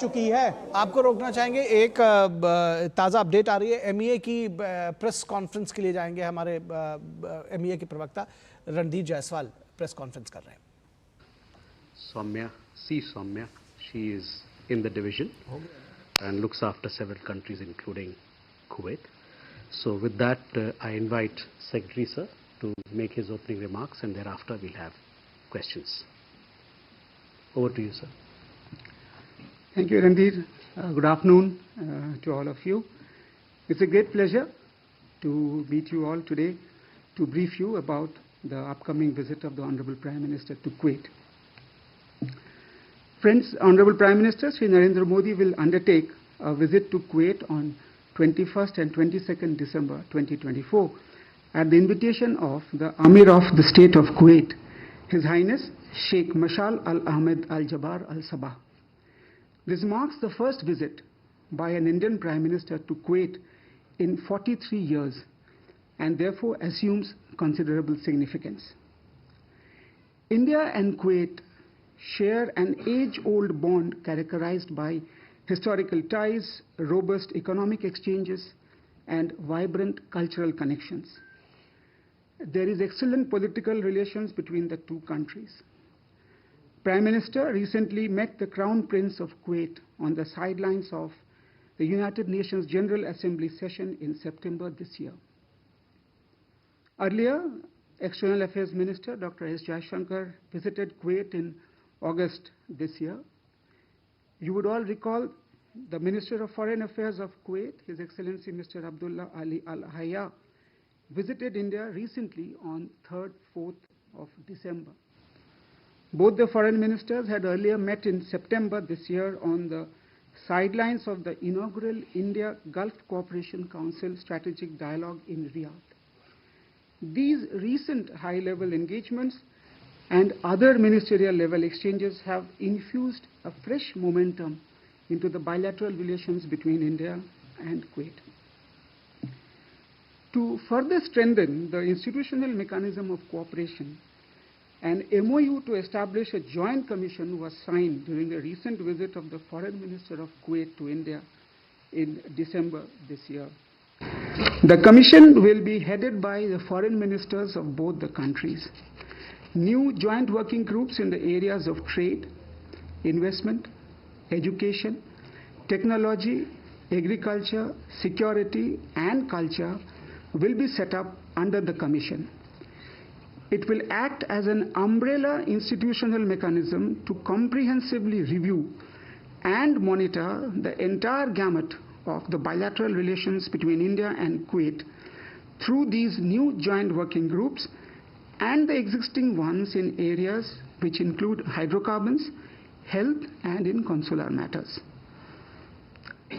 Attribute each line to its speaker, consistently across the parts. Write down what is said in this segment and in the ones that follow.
Speaker 1: चुकी है। आपको रोकना चाहेंगे, एक ताज़ा अपडेट आ रही है। MEA की प्रेस कॉन्फ्रेंस के लिए जाएंगे हमारे MEA के प्रवक्ता रणधीर जायसवाल प्रेस कॉन्फ्रेंस कर रहे हैं।
Speaker 2: Soumya, she is in the division and looks after several countries including Kuwait. So with that, I invite Secretary Sir to make his opening remarks, and thereafter we'll have questions. Over to you, sir.
Speaker 3: Thank you, Randhir. Good afternoon to all of you. It's a great pleasure to meet you all today to brief you about the upcoming visit of the Honorable Prime Minister to Kuwait. Friends, Honorable Prime Minister Shri Narendra Modi will undertake a visit to Kuwait on 21st and 22nd December 2024 at the invitation of the Amir of the State of Kuwait, His Highness Sheikh Mashal Al-Ahmed Al-Jabbar Al-Sabah. This marks the first visit by an Indian Prime Minister to Kuwait in 43 years and therefore assumes considerable significance. India and Kuwait share an age-old bond characterized by historical ties, robust economic exchanges, and vibrant cultural connections. There is excellent political relations between the two countries. Prime Minister recently met the Crown Prince of Kuwait on the sidelines of the United Nations General Assembly session in September this year. Earlier, External Affairs Minister Dr. S. Jaiswal visited Kuwait in August this year. You would all recall the Minister of Foreign Affairs of Kuwait, His Excellency Mr. Abdullah Ali Al Hayya, visited India recently on 3rd, 4th of December. Both the foreign ministers had earlier met in September this year on the sidelines of the inaugural India-Gulf Cooperation Council Strategic Dialogue in Riyadh. These recent high-level engagements and other ministerial-level exchanges have infused a fresh momentum into the bilateral relations between India and Kuwait. To further strengthen the institutional mechanism of cooperation, an MOU to establish a joint commission was signed during a recent visit of the Foreign Minister of Kuwait to India in December this year. The commission will be headed by the foreign ministers of both the countries. New joint working groups in the areas of trade, investment, education, technology, agriculture, security, and culture will be set up under the Commission. It will act as an umbrella institutional mechanism to comprehensively review and monitor the entire gamut of the bilateral relations between India and Kuwait through these new joint working groups and the existing ones in areas which include hydrocarbons, health, and in consular matters.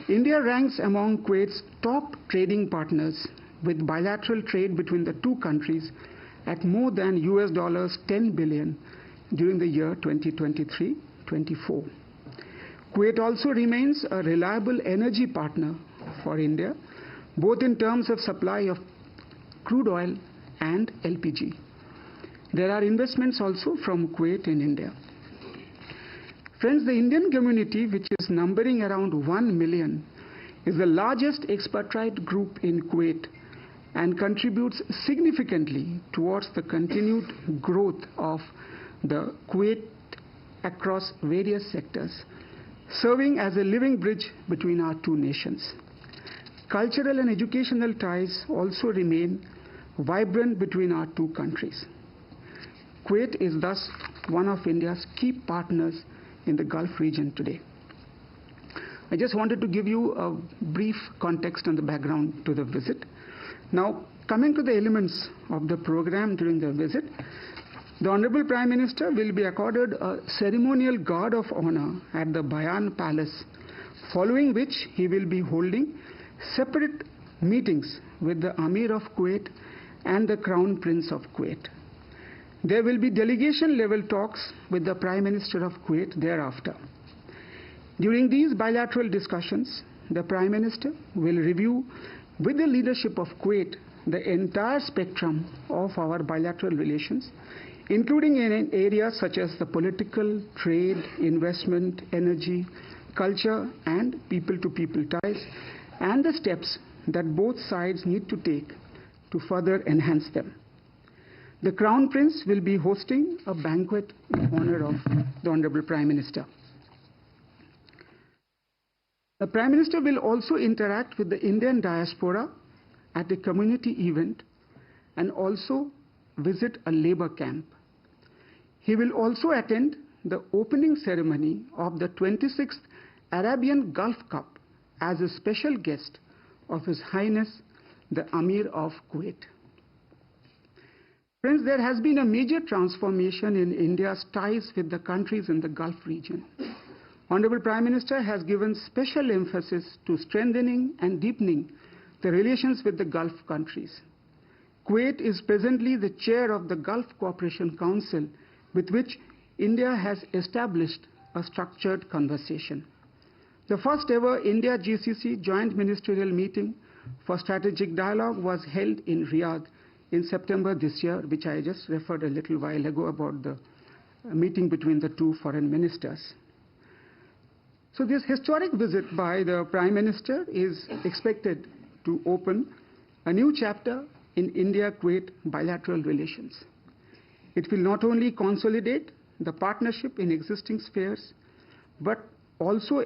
Speaker 3: India ranks among Kuwait's top trading partners, with bilateral trade between the two countries at more than $10 billion during the year 2023-24. Kuwait also remains a reliable energy partner for India, both in terms of supply of crude oil and LPG. There are investments also from Kuwait in India. Friends, the Indian community, which is numbering around 1 million, is the largest expatriate group in Kuwait and contributes significantly towards the continued growth of the Kuwait across various sectors, serving as a living bridge between our two nations. Cultural and educational ties also remain vibrant between our two countries. Kuwait is thus one of India's key partners in the Gulf region today. I just wanted to give you a brief context on the background to the visit. Now, coming to the elements of the program during the visit, the Honorable Prime Minister will be accorded a ceremonial guard of honor at the Bayan Palace, following which he will be holding separate meetings with the Amir of Kuwait and the Crown Prince of Kuwait. There will be delegation-level talks with the Prime Minister of Kuwait thereafter. During these bilateral discussions, the Prime Minister will review with the leadership of Kuwait the entire spectrum of our bilateral relations, including in areas such as the political, trade, investment, energy, culture and people-to-people ties, and the steps that both sides need to take to further enhance them. The Crown Prince will be hosting a banquet in honor of the Honorable Prime Minister. The Prime Minister will also interact with the Indian diaspora at a community event and also visit a labor camp. He will also attend the opening ceremony of the 26th Arabian Gulf Cup as a special guest of His Highness the Amir of Kuwait. Friends, there has been a major transformation in India's ties with the countries in the Gulf region. Honorable Prime Minister has given special emphasis to strengthening and deepening the relations with the Gulf countries. Kuwait is presently the chair of the Gulf Cooperation Council, with which India has established a structured conversation. The first ever India-GCC joint ministerial meeting for strategic dialogue was held in Riyadh in September this year, which I just referred a little while ago about the meeting between the two foreign ministers. So this historic visit by the Prime Minister is expected to open a new chapter in India-Kuwait bilateral relations. It will not only consolidate the partnership in existing spheres, but also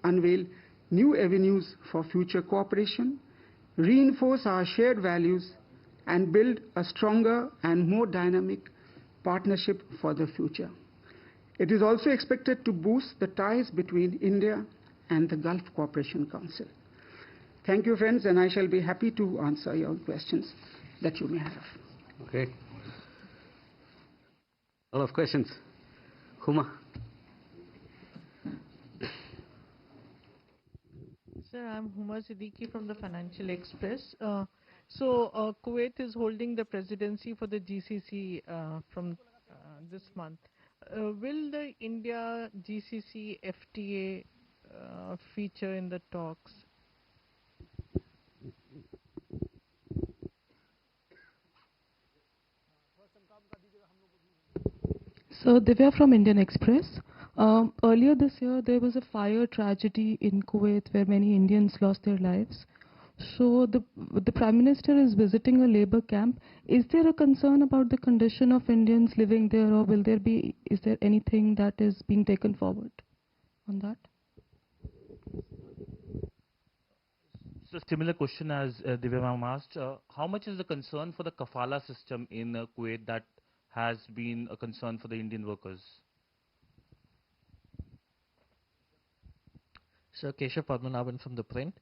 Speaker 3: unveil new avenues for future cooperation, reinforce our shared values, and build a stronger and more dynamic partnership for the future. It is also expected to boost the ties between India and the Gulf Cooperation Council. Thank you, friends, and I shall be happy to answer your questions that you may have.
Speaker 2: Okay. A lot of questions. Huma.
Speaker 4: Sir, I'm Huma Siddiqui from the Financial Express. Kuwait is holding the presidency for the GCC from this month. Will the India-GCC FTA feature in the talks?
Speaker 5: So Divya from Indian Express. Earlier this year, there was a fire tragedy in Kuwait where many Indians lost their lives. So the Prime Minister is visiting a labor camp. Is there a concern about the condition of Indians living there, or is there anything that is being taken forward on that?
Speaker 6: So similar question as Divya ma'am asked. How much is the concern for the kafala system in Kuwait that has been a concern for the Indian workers?
Speaker 7: Sir, Keshav Padmanabhan from The Print.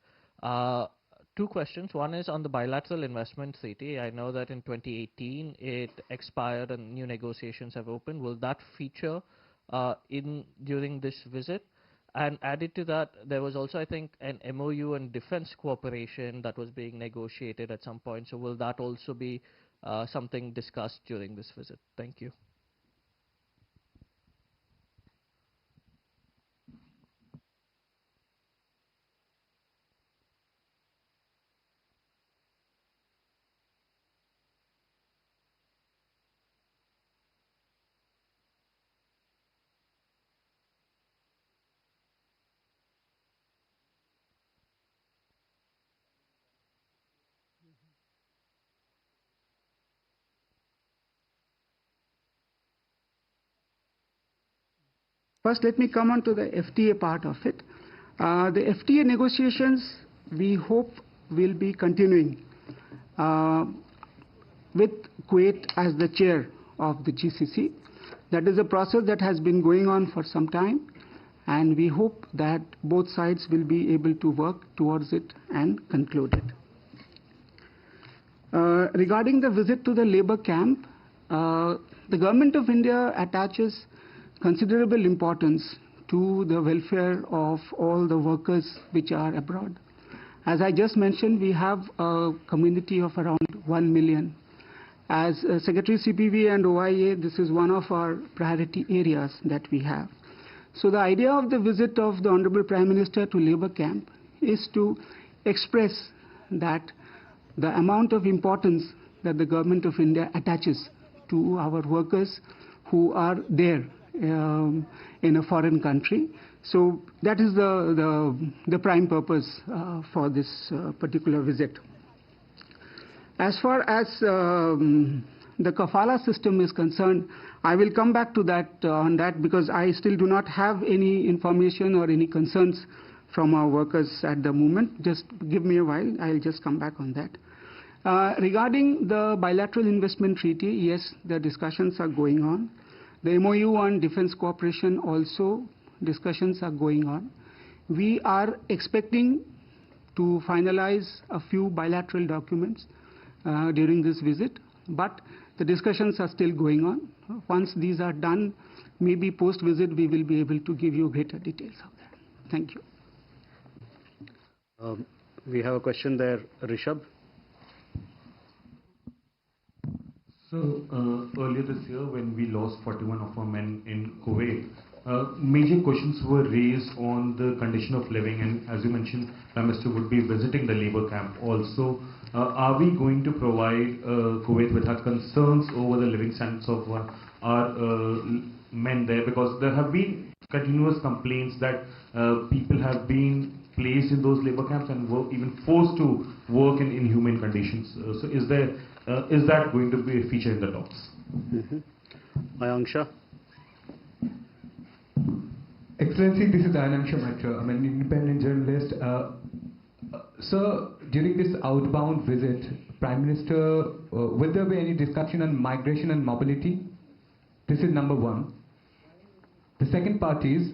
Speaker 7: Two questions. One is on the bilateral investment treaty. I know that in 2018 it expired and new negotiations have opened. Will that feature during this visit? And added to that, there was also, I think, an MOU on defense cooperation that was being negotiated at some point. So will that also be something discussed during this visit? Thank you.
Speaker 3: First, let me come on to the FTA part of it. The FTA negotiations, we hope, will be continuing with Kuwait as the chair of the GCC. That is a process that has been going on for some time, and we hope that both sides will be able to work towards it and conclude it. Regarding the visit to the labor camp, the Government of India attaches considerable importance to the welfare of all the workers which are abroad. As I just mentioned, we have a community of around 1 million. As Secretary CPV and OIA, this is one of our priority areas that we have. So the idea of the visit of the Honorable Prime Minister to labor camp is to express that the amount of importance that the Government of India attaches to our workers who are there in a foreign country. So that is the prime purpose for this particular visit. As far as the kafala system is concerned, I will come back to that on that, because I still do not have any information or any concerns from our workers at the moment. Just give me a while, I'll just come back on that. Regarding the bilateral investment treaty, yes, the discussions are going on. The MOU on defense cooperation also, discussions are going on. We are expecting to finalize a few bilateral documents during this visit, but the discussions are still going on. Once these are done, maybe post-visit we will be able to give you greater details of that. Thank you.
Speaker 2: We have a question there, Rishabh.
Speaker 8: So earlier this year, when we lost 41 of our men in Kuwait, major questions were raised on the condition of living, and as you mentioned, Prime Minister would be visiting the labor camp also. Are we going to provide Kuwait with our concerns over the living standards of our men there? Because there have been continuous complaints that people have been placed in those labor camps and were even forced to work in inhumane conditions. So is that going to be a feature in the talks?
Speaker 2: Mayanksha.
Speaker 9: Excellency, this is Mayanksha Matra. I'm an independent journalist. Sir, during this outbound visit, Prime Minister, will there be any discussion on migration and mobility? This is number one. The second part is,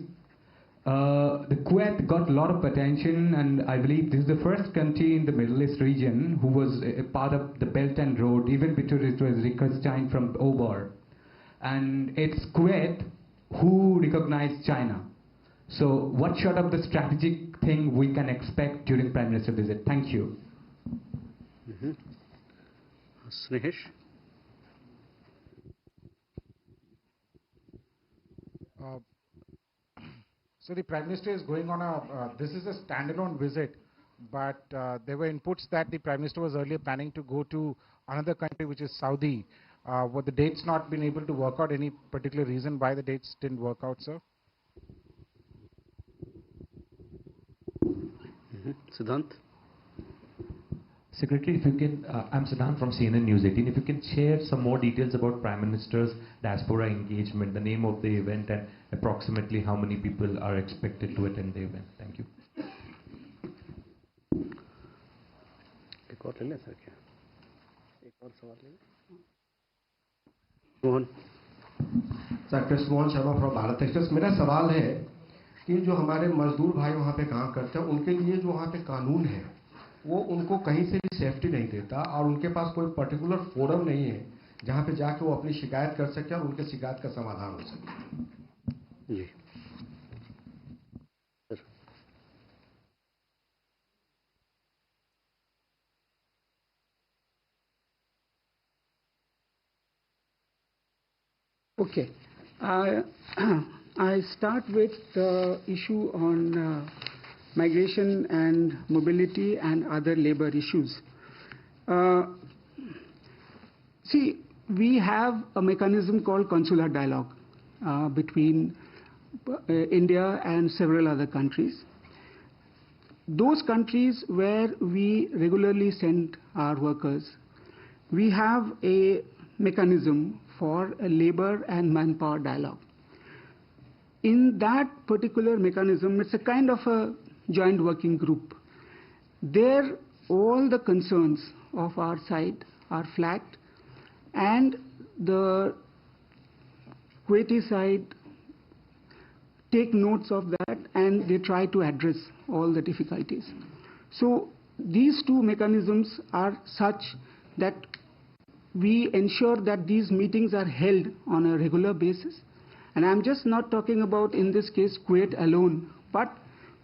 Speaker 9: the Kuwait got a lot of attention, and I believe this is the first country in the Middle East region who was a part of the Belt and Road, even before it was reconstructed from Obar. And it's Kuwait who recognized China. So what sort of the strategic thing we can expect during Prime Minister visit? Thank you.
Speaker 2: Snehesh.
Speaker 10: So the Prime Minister is going on this is a standalone visit, but there were inputs that the Prime Minister was earlier planning to go to another country, which is Saudi. Were the dates not been able to work out? Any particular reason why the dates didn't work out, sir?
Speaker 2: Siddhant.
Speaker 11: Secretary, if you can, I'm Siddhant from CNN News 18. If you can share some more details about Prime Minister's diaspora engagement, the name of the event, and approximately how many people are expected to attend the event. Thank you.
Speaker 2: Mohan.
Speaker 12: Sir, Mohan Sharma from Bharat Express. मेरा सवाल है कि जो हमारे मजदूर भाई वहाँ पे काम करते हैं, उनके लिए जो वहाँ पे कानून है, वो उनको कहीं से भी सेफ्टी नहीं देता, और उनके पास कोई पर्टिकुलर फोरम नहीं है जहाँ पे जाके वो अपनी शिकायत कर सके और उनके शिकायत का समाधान हो सके।
Speaker 2: जी।
Speaker 3: Okay. I start with the issue on migration and mobility and other labor issues. See, we have a mechanism called consular dialogue between India and several other countries. Those countries where we regularly send our workers, we have a mechanism for a labor and manpower dialogue. In that particular mechanism, it's a kind of a joint working group. There, all the concerns of our side are flagged, and the Kuwaiti side take notes of that, and they try to address all the difficulties. So these two mechanisms are such that we ensure that these meetings are held on a regular basis. And I'm just not talking about, in this case, Kuwait alone, but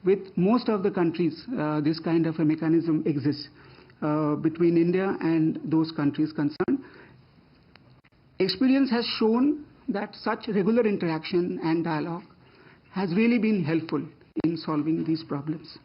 Speaker 3: with most of the countries, this kind of a mechanism exists between India and those countries concerned. Experience has shown that such regular interaction and dialogue has really been helpful in solving these problems.